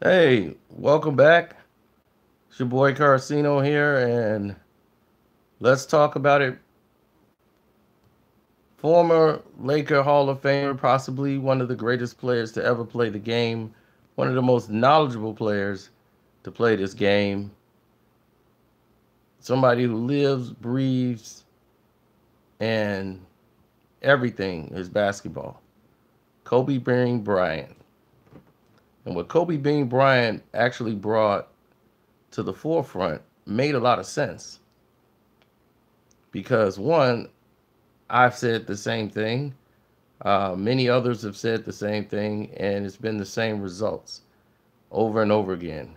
Hey, welcome back. It's your boy Carcino here, and let's talk about it. Former Laker Hall of Famer, possibly one of the greatest players to ever play the game, one of the most knowledgeable players to play this game, somebody who lives, breathes, and everything is basketball. Kobe Bean Bryant. And what Kobe Bean Bryant actually brought to the forefront made a lot of sense because, one, I've said the same thing. Many others have said the same thing, and it's been the same results over and over again.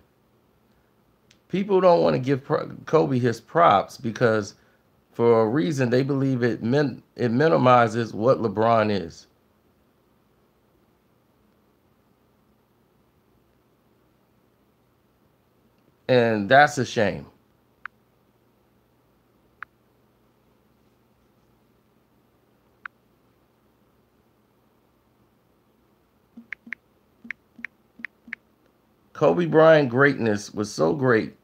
People don't want to give Kobe his props because, for a reason, they believe it minimizes what LeBron is, and that's a shame. Kobe Bryant greatness was so great,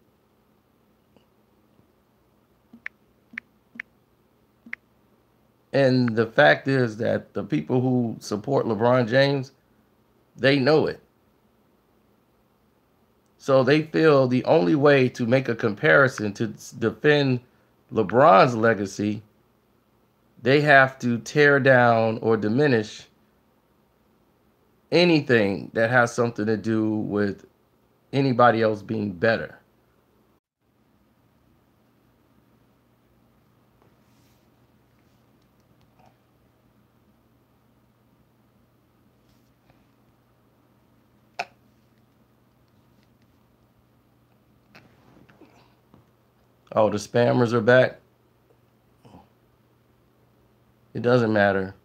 and the fact is that the people who support LeBron James, they know it. So they feel the only way to make a comparison to defend LeBron's legacy, they have to tear down or diminish anything that has something to do with anybody else being better. Oh, the spammers are back. It doesn't matter.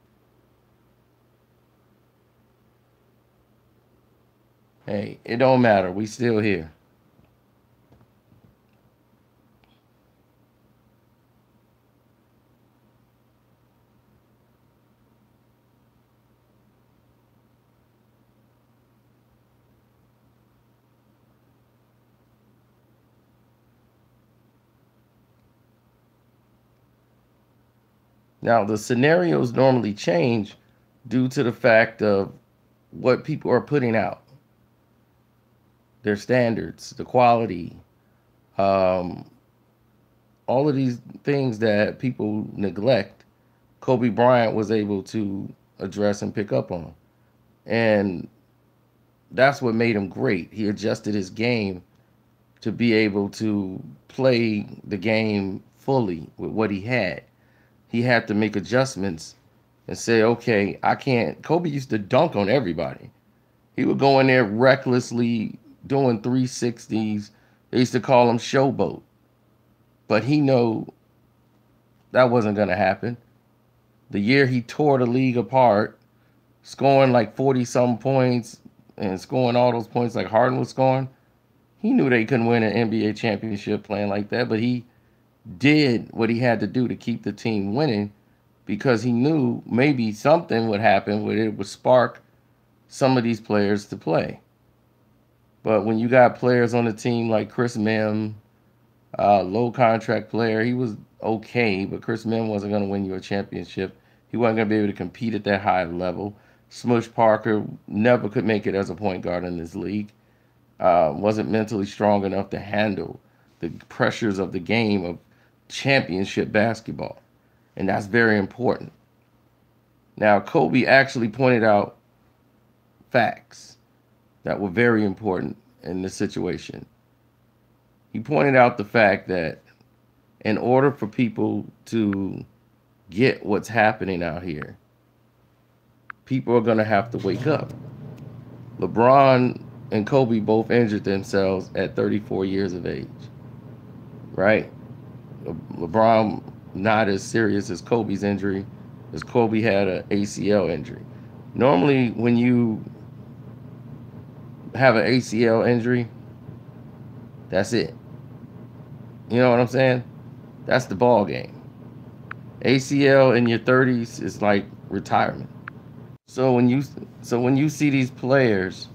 Hey, it don't matter. We still here. Now, the scenarios normally change due to the fact of what people are putting out, their standards, the quality, um, all of these things that people neglect. Kobe Bryant was able to address and pick up on. And that's what made him great. He adjusted his game to be able to play the game fully with what he had. He had to make adjustments and say, okay, I can't. Kobe used to dunk on everybody. He would go in there recklessly doing 360s. They used to call him showboat. But he knew that wasn't going to happen. The year he tore the league apart, scoring like 40 some points and scoring all those points like Harden was scoring, he knew they couldn't win an NBA championship playing like that, but he did what he had to do to keep the team winning because he knew maybe something would happen where it would spark some of these players to play. But when you got players on the team like Chris Mem, low contract player, he was okay, but Chris Mem wasn't going to win you a championship. He wasn't going to be able to compete at that high level. Smush Parker never could make it as a point guard in this league. Wasn't mentally strong enough to handle the pressures of the game of championship basketball. And that's very important. Now, Kobe actually pointed out facts that were very important in this situation. He pointed out the fact that in order for people to get what's happening out here, people are going to have to wake up. LeBron and Kobe both injured themselves at 34 years of age, right? LeBron not as serious as Kobe's injury, as Kobe had an ACL injury. Normally, when you have an ACL injury, that's it. You know what I'm saying? That's the ball game. ACL in your 30s is like retirement. So when you so when you see these players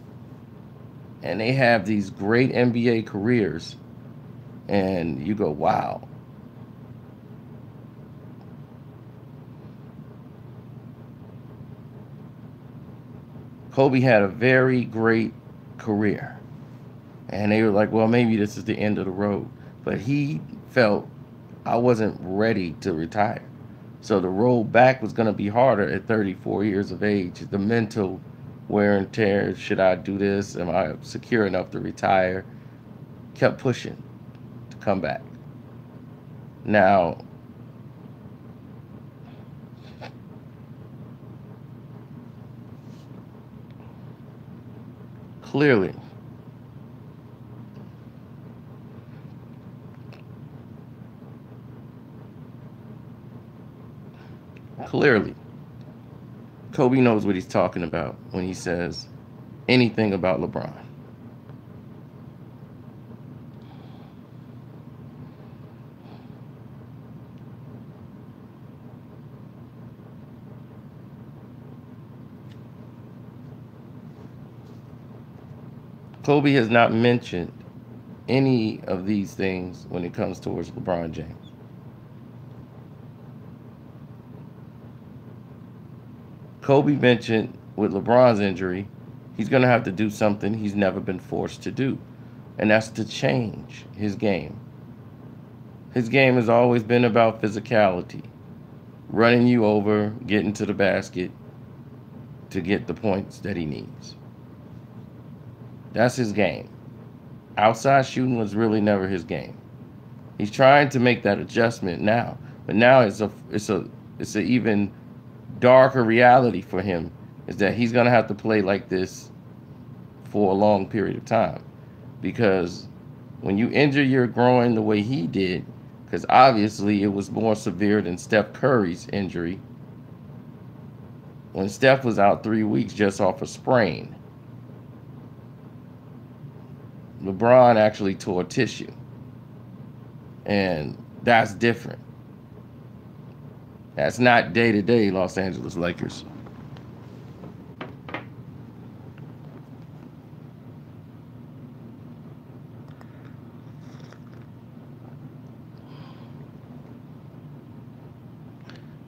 and they have these great NBA careers, and you go, wow. Kobe had a very great career. And they were like, well, maybe this is the end of the road. But he felt I wasn't ready to retire. So the road back was going to be harder at 34 years of age. The mental wear and tear, should I do this? Am I secure enough to retire? Kept pushing to come back. Now, clearly, Kobe knows what he's talking about when he says anything about LeBron. Kobe has not mentioned any of these things when it comes towards LeBron James. Kobe mentioned with LeBron's injury, he's going to have to do something he's never been forced to do, and that's to change his game. His game has always been about physicality, running you over, getting to the basket to get the points that he needs. That's his game. Outside shooting was really never his game. He's trying to make that adjustment now, but now it's a even darker reality for him, is that he's going to have to play like this for a long period of time. Because when you injure your groin the way he did, because obviously it was more severe than Steph Curry's injury, when Steph was out 3 weeks just off a sprain, LeBron actually tore tissue. And that's different. That's not day-to-day Los Angeles Lakers.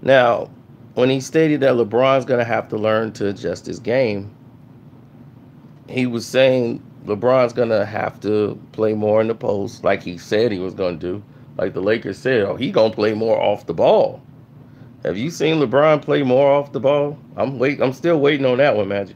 Now, when he stated that LeBron's going to have to learn to adjust his game, he was saying LeBron's going to have to play more in the post like he said he was going to do. Like the Lakers said, oh, he going to play more off the ball. Have you seen LeBron play more off the ball? I'm still waiting on that one, Magic.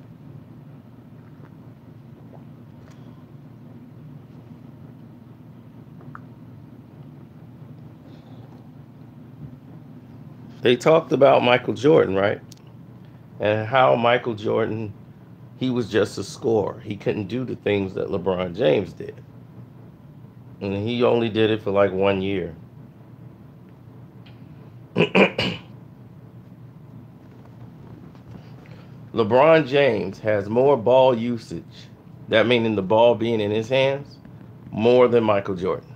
They talked about Michael Jordan, right? And how Michael Jordan, he was just a scorer. He couldn't do the things that LeBron James did. And he only did it for like 1 year. LeBron James has more ball usage, that meaning the ball being in his hands, more than Michael Jordan.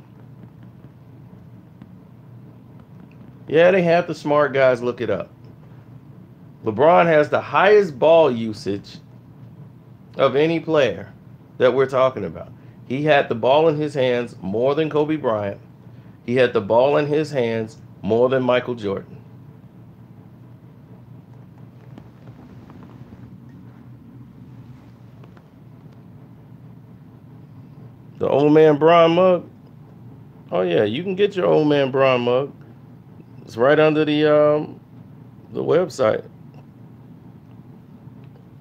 Yeah, they have the smart guys look it up. LeBron has the highest ball usage of any player that we're talking about. He had the ball in his hands more than Kobe Bryant. He had the ball in his hands more than Michael Jordan. The old man Bron mug. Oh yeah, you can get your old man Bron mug. It's right under the website.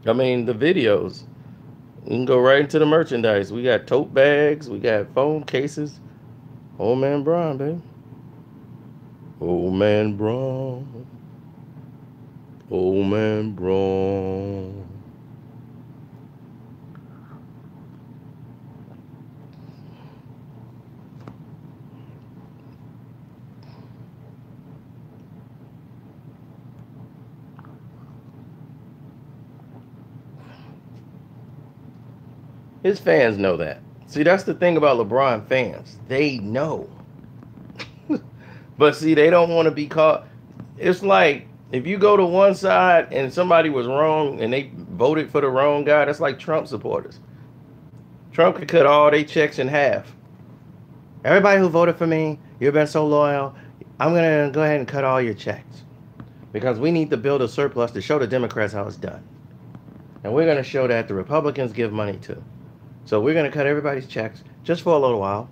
I mean the videos. You can go right into the merchandise. We got tote bags. We got phone cases. Old man Bron, baby. Old man Bron. Old man Bron. His fans know that. See, that's the thing about LeBron fans. They know. But see, they don't want to be caught. It's like if you go to one side and somebody was wrong and they voted for the wrong guy, that's like Trump supporters. Trump could cut all their checks in half. Everybody who voted for me, you've been so loyal, I'm going to go ahead and cut all your checks. Because we need to build a surplus to show the Democrats how it's done. And we're going to show that the Republicans give money too. So we're going to cut everybody's checks just for a little while.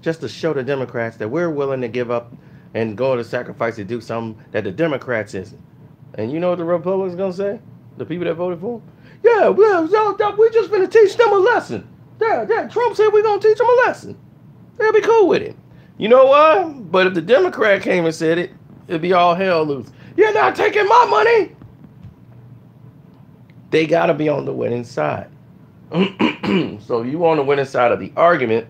Just to show the Democrats that we're willing to give up and go to sacrifice to do something that the Democrats isn't. And you know what the Republicans going to say? The people that voted for them? Yeah, we're just going to teach them a lesson. Yeah, Trump said we're going to teach them a lesson. They'll be cool with it. You know why? But if the Democrat came and said it, it'd be all hell loose. You're not taking my money. They got to be on the winning side. So you on the winning side of the argument,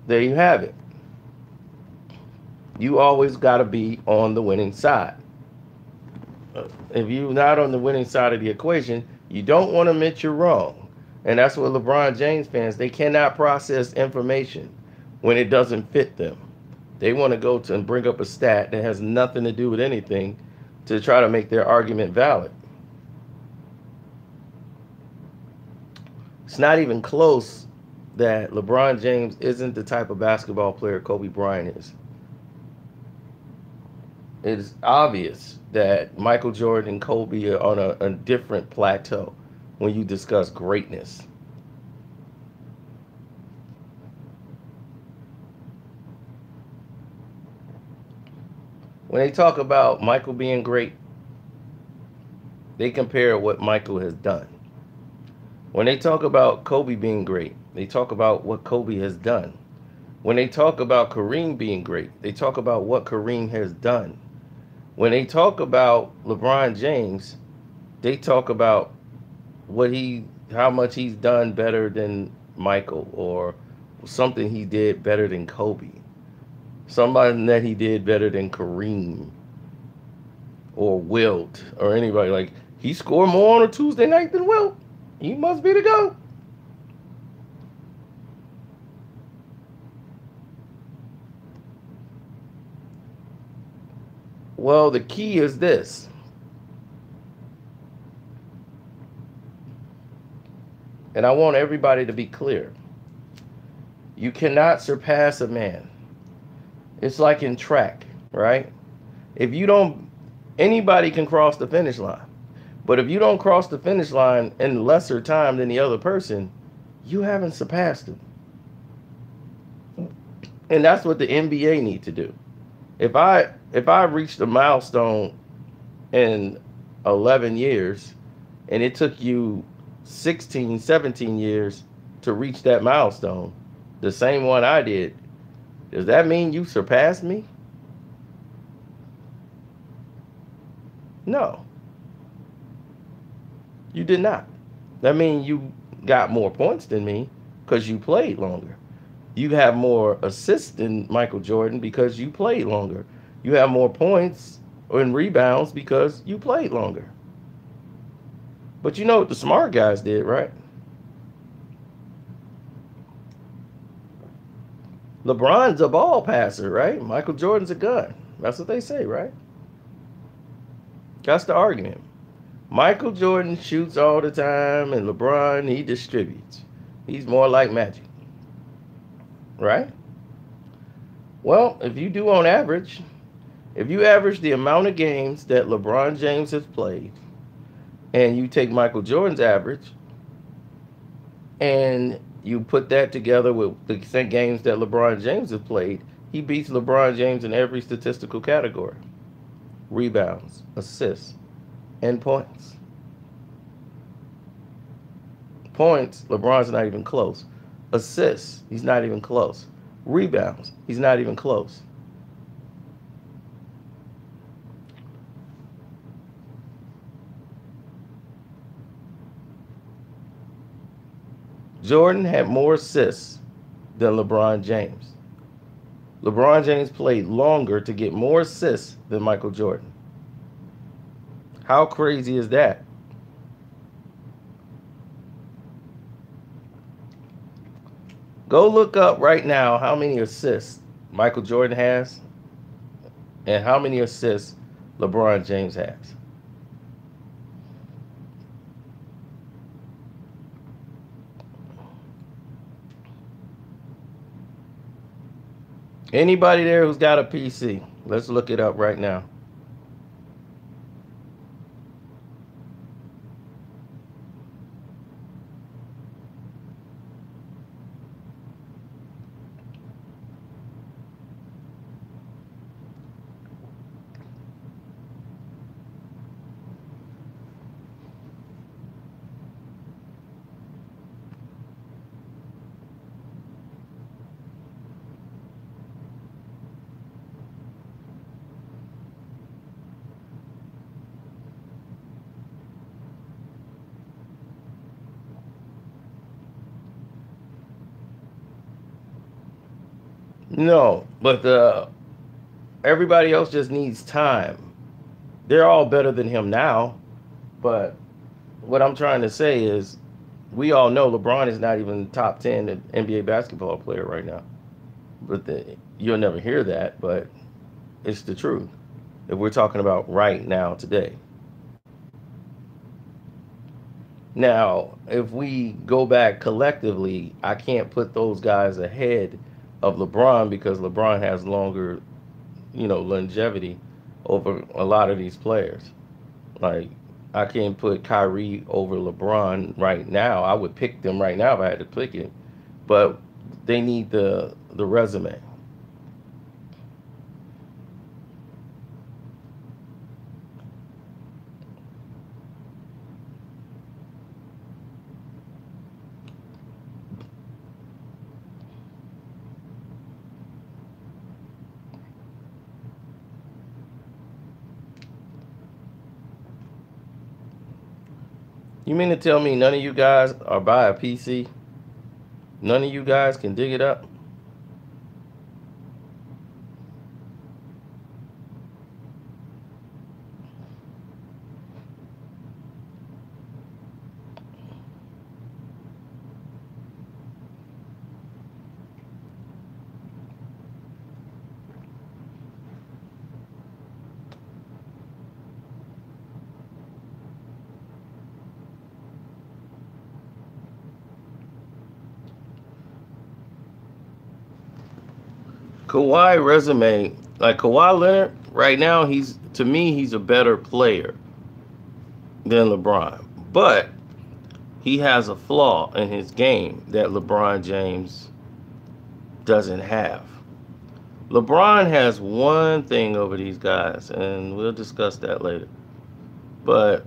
there you have it. You always got to be on the winning side. If you're not on the winning side of the equation, you don't want to admit you're wrong. And that's what LeBron James fans, they cannot process information when it doesn't fit them. They want to go to and bring up a stat that has nothing to do with anything to try to make their argument valid. It's not even close that LeBron James isn't the type of basketball player Kobe Bryant is. It is obvious that Michael Jordan and Kobe are on a different plateau when you discuss greatness. When they talk about Michael being great, they compare what Michael has done. When they talk about Kobe being great, they talk about what Kobe has done. When they talk about Kareem being great, they talk about what Kareem has done. When they talk about LeBron James, they talk about how much he's done better than Michael, or something he did better than Kobe. Somebody that he did better than Kareem or Wilt or anybody. Like, he scored more on a Tuesday night than Wilt. He must be the GOAT. Well, the key is this. And I want everybody to be clear. You cannot surpass a man. It's like in track, right? Anybody can cross the finish line. But if you don't cross the finish line in lesser time than the other person, you haven't surpassed them. And that's what the NBA need to do. If I reached a milestone in 11 years and it took you 16, 17 years to reach that milestone, the same one I did, does that mean you surpassed me? No. You did not. That means you got more points than me because you played longer. You have more assists than Michael Jordan because you played longer. You have more points and rebounds because you played longer. But you know what the smart guys did, right? LeBron's a ball passer, right? Michael Jordan's a gun. That's what they say, right? That's the argument. Michael Jordan shoots all the time, and LeBron, he distributes. He's more like Magic, right? Well, if you do on average, if you average the amount of games that LeBron James has played, and you take Michael Jordan's average, and you put that together with the games that LeBron James has played, he beats LeBron James in every statistical category. Rebounds, assists, and points. Points, LeBron's not even close. Assists, he's not even close. Rebounds, he's not even close. Jordan had more assists than LeBron James. LeBron James played longer to get more assists than Michael Jordan. How crazy is that? Go look up right now how many assists Michael Jordan has and how many assists LeBron James has. Anybody there who's got a PC? Let's look it up right now. No, but everybody else just needs time. They're all better than him now, but what I'm trying to say is we all know LeBron is not even top 10 NBA basketball player right now. But you'll never hear that, but it's the truth. If we're talking about right now, today. Now, if we go back collectively, I can't put those guys ahead of LeBron because LeBron has longer, longevity over a lot of these players. Like, I can't put Kyrie over LeBron right now. I would pick them right now if I had to pick it, but they need the resume. You mean to tell me none of you guys are by a PC? None of you guys can dig it up? Kawhi resume, like Kawhi Leonard, right now, to me, he's a better player than LeBron. But he has a flaw in his game that LeBron James doesn't have. LeBron has one thing over these guys, and we'll discuss that later. But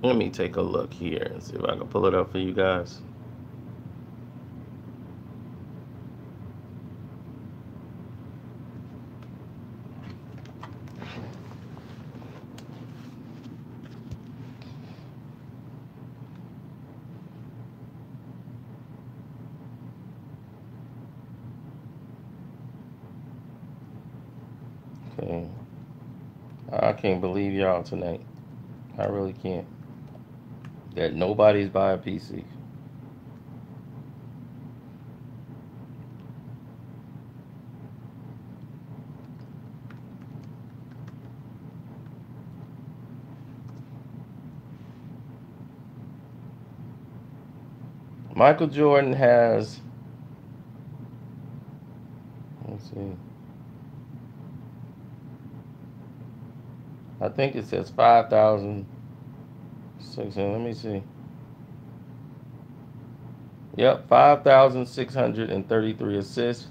let me take a look here and see if I can pull it up for you guys. Okay. I can't believe y'all tonight. I really can't. That nobody's by a PC. Michael Jordan has, let's see, I think it says 5,600. Let me see. Yep, 5,633 assists.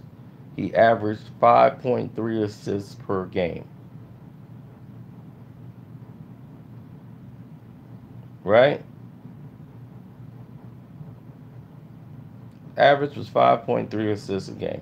He averaged 5.3 assists per game. Right? Average was 5.3 assists a game.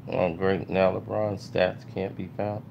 Oh, great. Now LeBron's stats can't be found.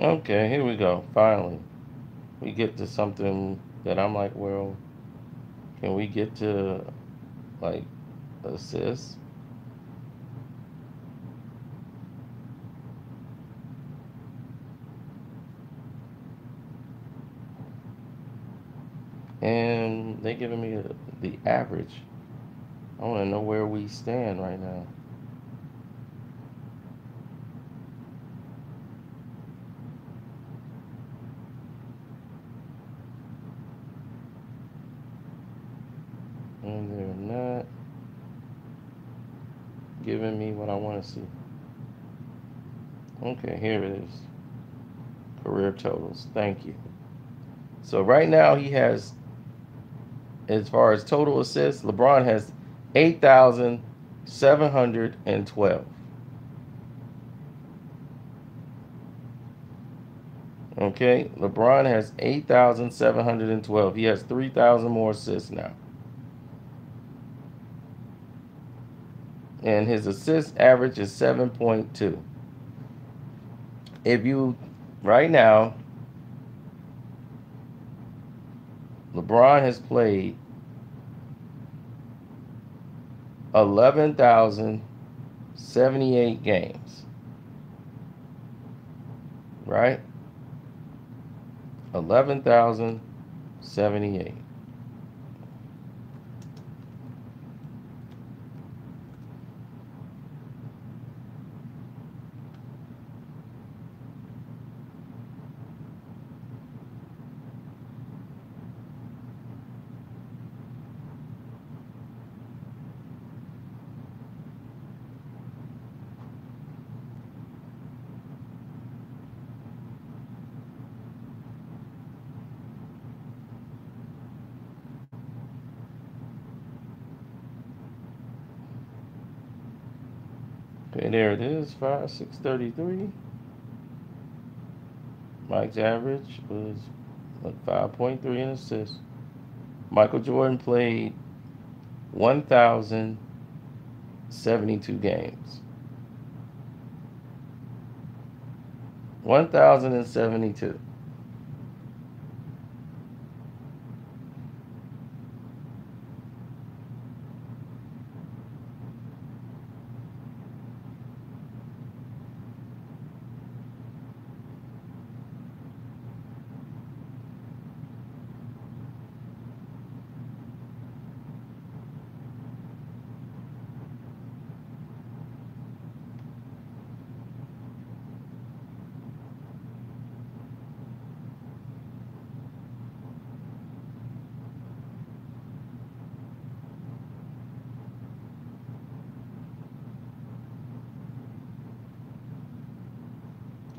Okay, here we go. Finally, we get to something that I'm like, well, can we get to like assists? And they giving me the average. I want to know where we stand right now. And they're not giving me what I want to see. Okay, here it is. Career totals. Thank you. So right now he has, as far as total assists, LeBron has 8,712. Okay, LeBron has 8,712. He has 3,000 more assists now. And his assist average is 7.2. If you, right now, LeBron has played 11,078 games. Right? 11,078. Okay, there it is, 5,633. Mike's average was 5.3 in assists. Michael Jordan played 1,072 games. 1,072.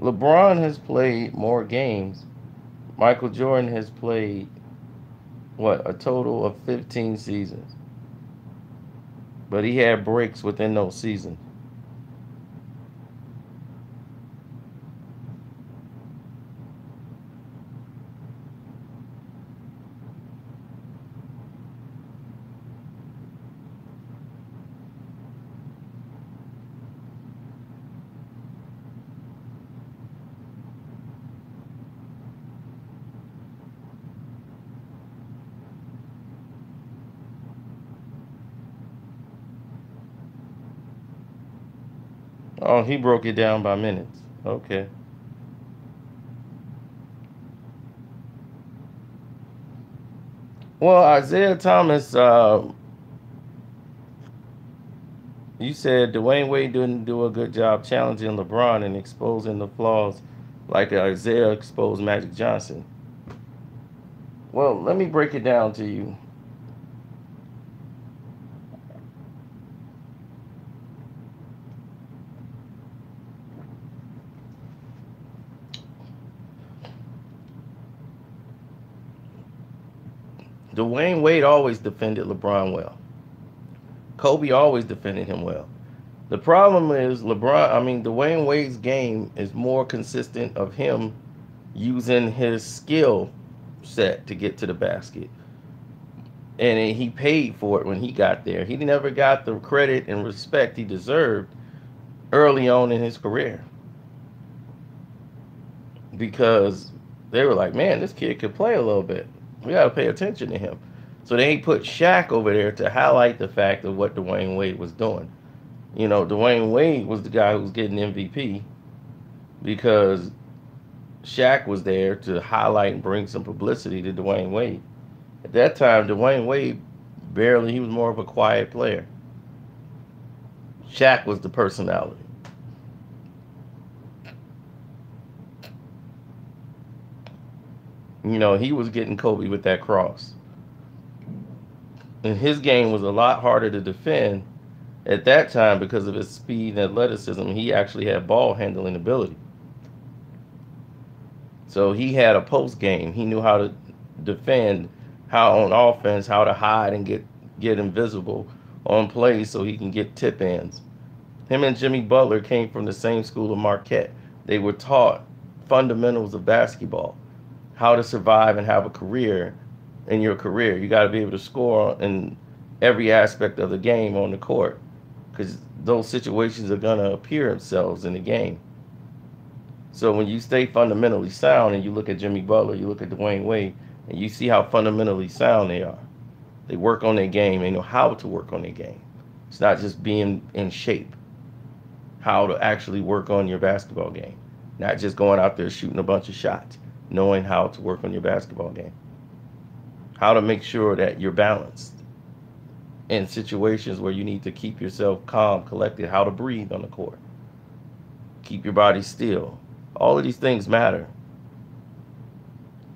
LeBron has played more games. Michael Jordan has played, what, a total of 15 seasons. But he had breaks within those seasons. Oh, he broke it down by minutes. Okay. Well, Isaiah Thomas, you said Dwayne Wade didn't do a good job challenging LeBron and exposing the flaws like Isaiah exposed Magic Johnson. Well, let me break it down to you. Dwayne Wade always defended LeBron well. Kobe always defended him well. The problem is Dwayne Wade's game is more consistent of him using his skill set to get to the basket. And he paid for it when he got there. He never got the credit and respect he deserved early on in his career. because they were like, man, this kid could play a little bit. We got to pay attention to him. So they put Shaq over there to highlight the fact of what Dwyane Wade was doing. You know, Dwyane Wade was the guy who was getting MVP because Shaq was there to highlight and bring some publicity to Dwyane Wade. At that time, Dwyane Wade he was more of a quiet player. Shaq was the personality. You know, he was getting Kobe with that cross. And his game was a lot harder to defend at that time because of his speed and athleticism. He actually had ball handling ability. So he had a post game. He knew how to defend, how on offense, how to hide and get invisible on plays so he can get tip ins. Him and Jimmy Butler came from the same school of Marquette. They were taught fundamentals of basketball, how to survive and have a career in your career. You got to be able to score in every aspect of the game on the court because those situations are going to appear themselves in the game. So when you stay fundamentally sound and you look at Jimmy Butler, you look at Dwyane Wade, and you see how fundamentally sound they are. They work on their game. They know how to work on their game. It's not just being in shape. How to actually work on your basketball game. Not just going out there shooting a bunch of shots. Knowing how to work on your basketball game. How to make sure that you're balanced in situations where you need to keep yourself calm, collected. How to breathe on the court. Keep your body still. All of these things matter.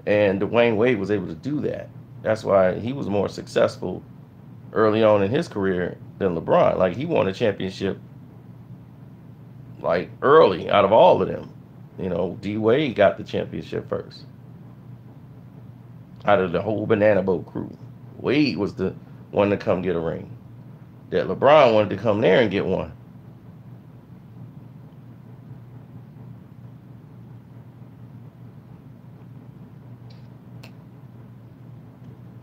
And Dwyane Wade was able to do that. That's why he was more successful early on in his career than LeBron. Like, he won a championship like early out of all of them. You know, D Wade got the championship first out of the whole Banana Boat crew. Wade was the one to come get a ring. That LeBron wanted to come there and get one.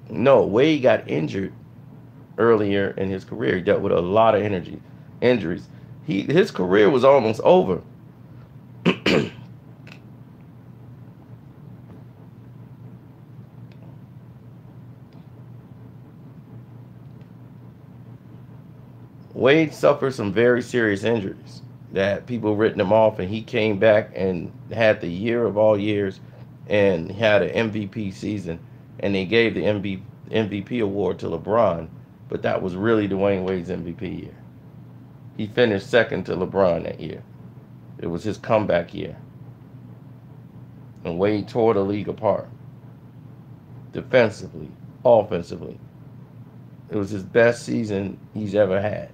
No, Wade got injured earlier in his career. He dealt with a lot of injuries. His career was almost over. Wade suffered some very serious injuries that people written him off, and he came back and had the year of all years and had an MVP season, and they gave the MVP award to LeBron, but that was really Dwyane Wade's MVP year. He finished second to LeBron that year. It was his comeback year. And Wade tore the league apart. Defensively, offensively. It was his best season he's ever had.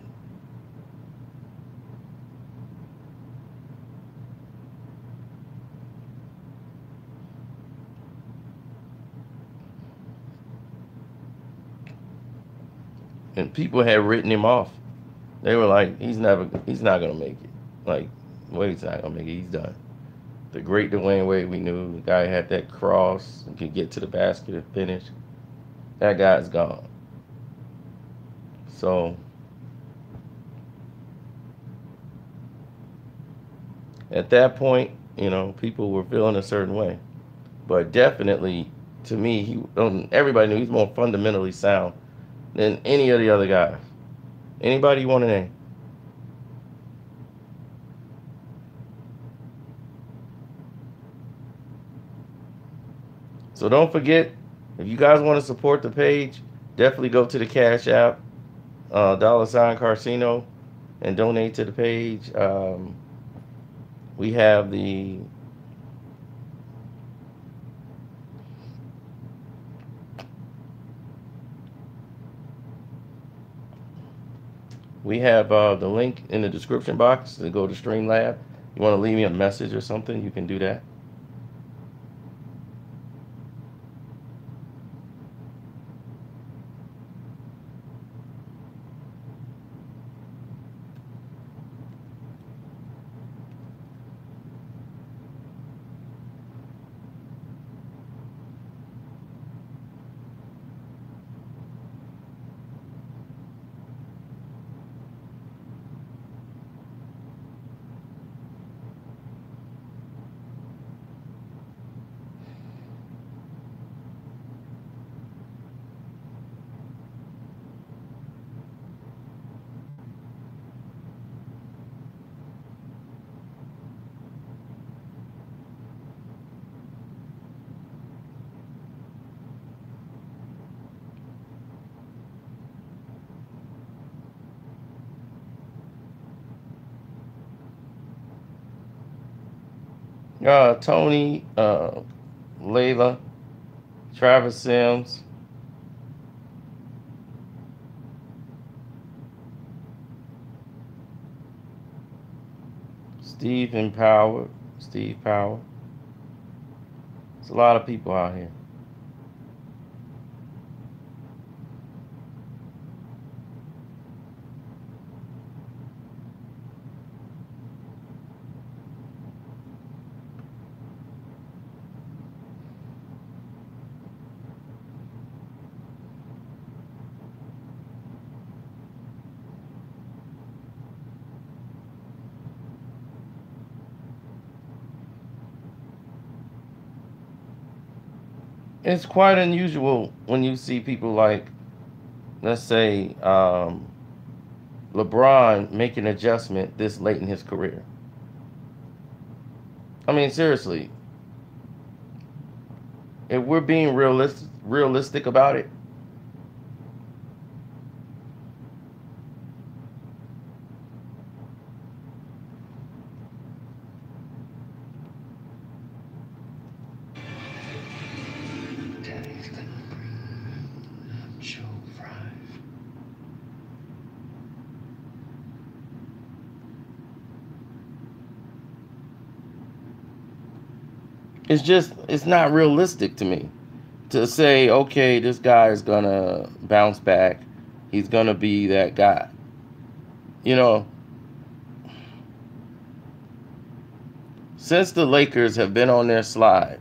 And people had written him off. They were like, he's not gonna make it. Like, Wade's not gonna make it. He's done. The great Dwyane Wade we knew, the guy had that cross and could get to the basket and finish. That guy's gone. So at that point, you know, people were feeling a certain way. But definitely, to me, everybody knew he's more fundamentally sound than any of the other guys. Anybody you want to name? So don't forget, if you guys want to support the page, definitely go to the Cash App, $Carcino, and donate to the page. We have the the link in the description box to go to Streamlab. You want to leave me a message or something, you can do that. Tony, Layla, Travis Sims, Steve Power, Steve Power. It's a lot of people out here. It's quite unusual when you see people like, let's say, LeBron make an adjustment this late in his career. I mean, seriously, if we're being realistic about it, it's not realistic to me to say, okay, this guy is gonna bounce back. He's gonna be that guy. You know, since the Lakers have been on their slide,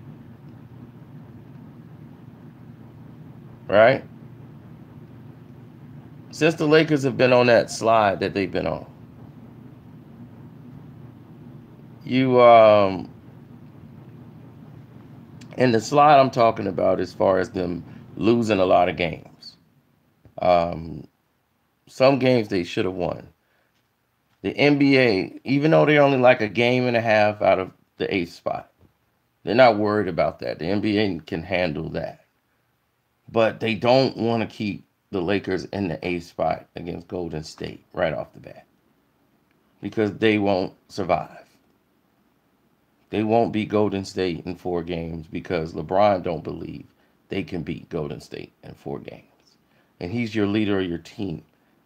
right? Since the Lakers have been on that slide that they've been on, you and the slide I'm talking about as far as them losing a lot of games. Um, some games they should have won. The NBA, even though they're only like a game and a half out of the eighth spot, they're not worried about that. The NBA can handle that. But they don't want to keep the Lakers in the eighth spot against Golden State right off the bat because they won't survive. They won't beat Golden State in 4 games because LeBron don't believe they can beat Golden State in 4 games. And he's your leader of your team.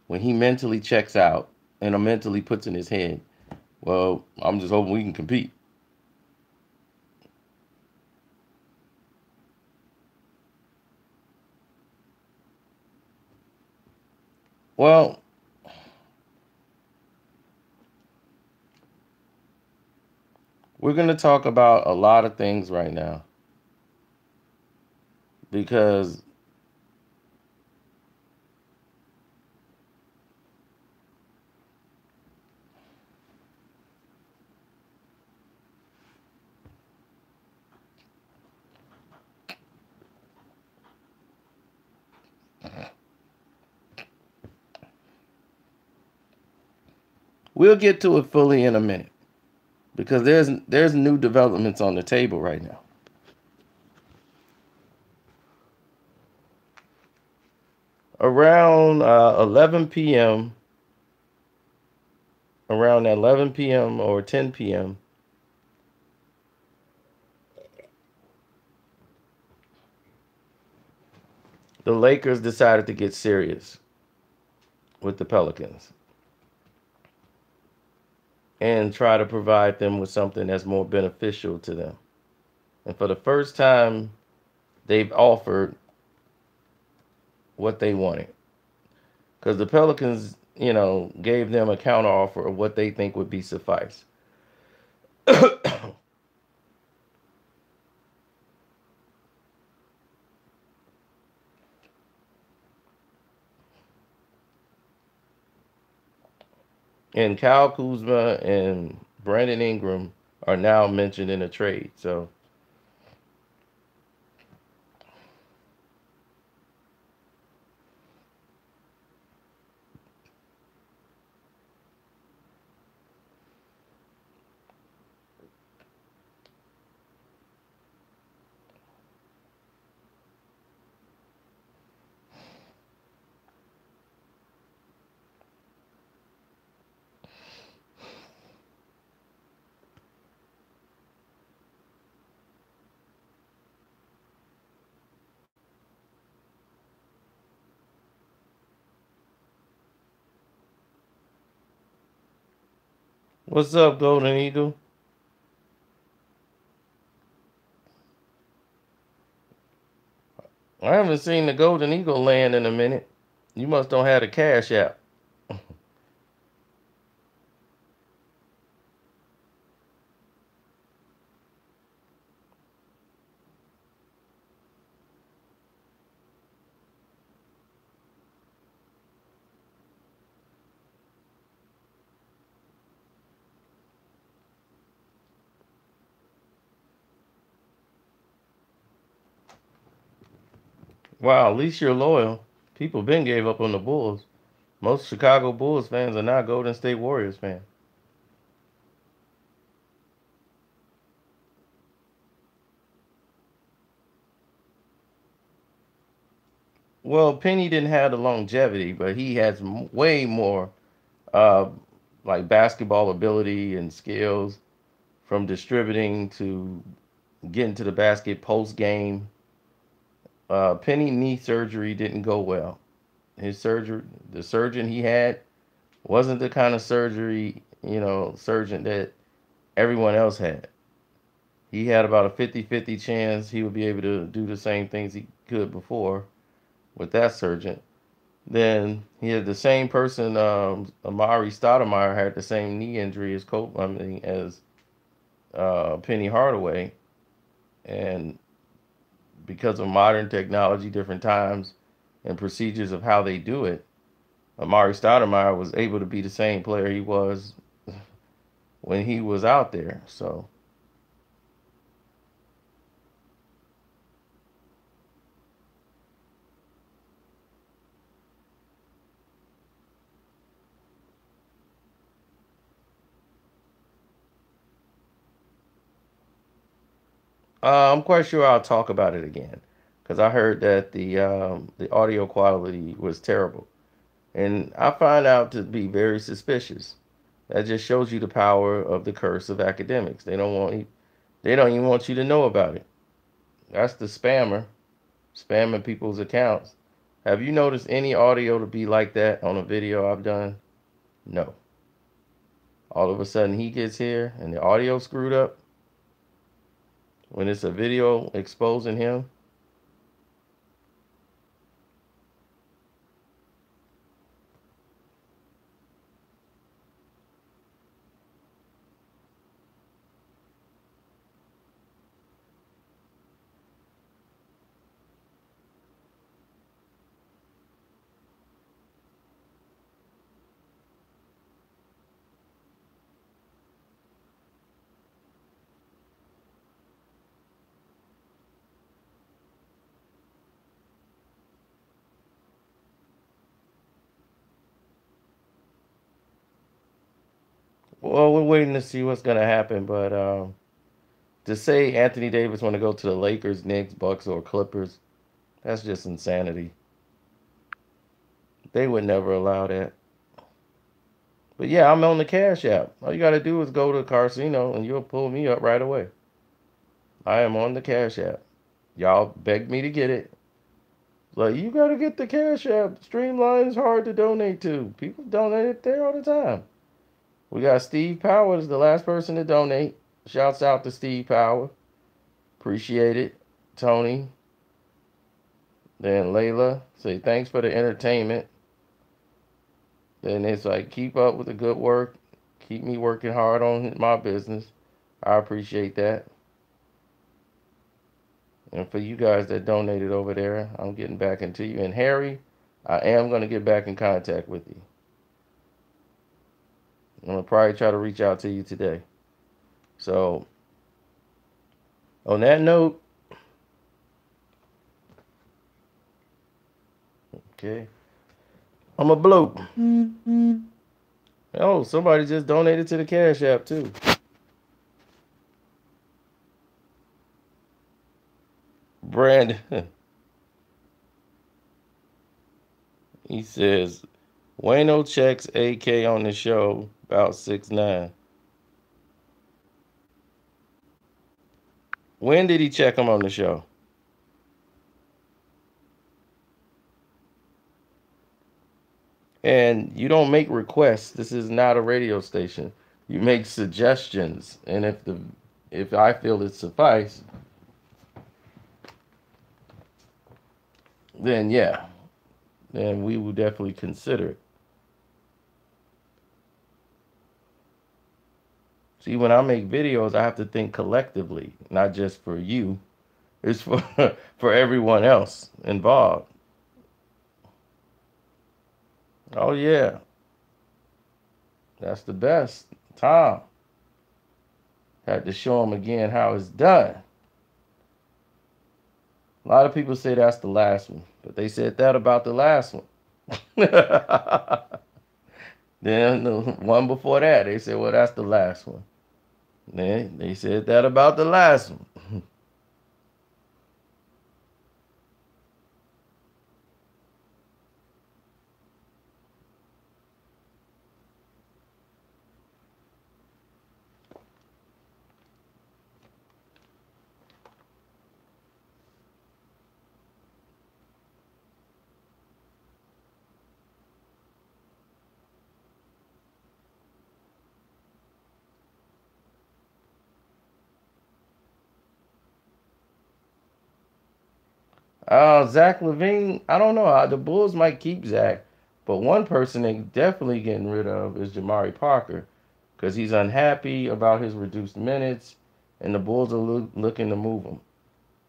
When he mentally checks out and mentally puts in his head, well, I'm just hoping we can compete. Well, we're going to talk about a lot of things right now because we'll get to it fully in a minute because there's new developments on the table right now. Around 11 p.m., around 11 p.m. or 10 p.m., the Lakers decided to get serious with the Pelicans and try to provide them with something that's more beneficial to them. And for the first time, they've offered what they wanted. Because the Pelicans, gave them a counter offer of what they think would be suffice. And Kyle Kuzma and Brandon Ingram are now mentioned in a trade. So What's up, Golden Eagle? I haven't seen the Golden Eagle land in a minute. You must don't have the cash app. Wow, at least you're loyal. People been gave up on the Bulls. Most Chicago Bulls fans are now Golden State Warriors fans. Well, Penny didn't have the longevity, but he has way more uh, like basketball ability and skills from distributing to getting to the basket post game. Penny knee surgery didn't go well. His surgery, the surgeon he had, wasn't the kind of surgery, surgeon that everyone else had. He had about a 50-50 chance he would be able to do the same things he could before with that surgeon. Then he had the same person, Amari Stoudemire, had the same knee injury as Penny Hardaway, and because of modern technology, different times, and procedures of how they do it, Amari Stoudemire was able to be the same player he was when he was out there. So I'm quite sure I'll talk about it again because I heard that the audio quality was terrible, and I find out to be very suspicious. That just shows you the power of the curse of academics. They don't even want you to know about it. That's the spammer spamming people's accounts. Have you noticed any audio to be like that on a video I've done? No. All of a sudden he gets here and the audio screwed up when it's a video exposing him. Well, we're waiting to see what's gonna happen, but to say Anthony Davis want to go to the Lakers, Knicks, Bucks, or Clippers, that's just insanity. They would never allow that. But yeah, I'm on the Cash App. All you gotta do is go to Carcino and you'll pull me up right away. I am on the Cash App. Y'all begged me to get it. Like, you gotta get the Cash App. Streamline is hard to donate to. People donate it there all the time. We got Steve Powers, the last person to donate. Shouts out to Steve Power. Appreciate it. Tony. Then Layla. Say thanks for the entertainment. Then it's like, keep up with the good work. Keep me working hard on my business. I appreciate that. And for you guys that donated over there, I'm getting back into you. And Harry, I am going to get back in contact with you. I'm going to probably try to reach out to you today. So, on that note, okay, I'm a bloat. Oh, somebody just donated to the Cash App too. Brandon, he says, Wayno checks AK on the show about 6'9". When did he check him on the show? And you don't make requests. This is not a radio station. You make suggestions, and if I feel it suffice, then yeah, then we will definitely consider it. See, when I make videos, I have to think collectively, not just for you. It's for for everyone else involved. Oh yeah, that's the best. Tom had to show him again how it's done. A lot of people say that's the last one, but they said that about the last one. Then the one before that, they said, well, that's the last one. Then they said that about the last one. Zach Levine, I don't know. The Bulls might keep Zach, but one person they definitely getting rid of is Jamari Parker because he's unhappy about his reduced minutes, and the Bulls are looking to move him.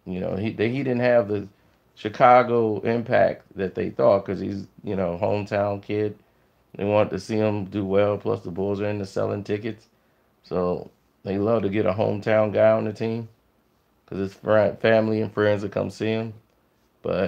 You know, he didn't have the Chicago impact that they thought because he's hometown kid. They wanted to see him do well. Plus, the Bulls are into selling tickets, so they love to get a hometown guy on the team because his family and friends will come see him. But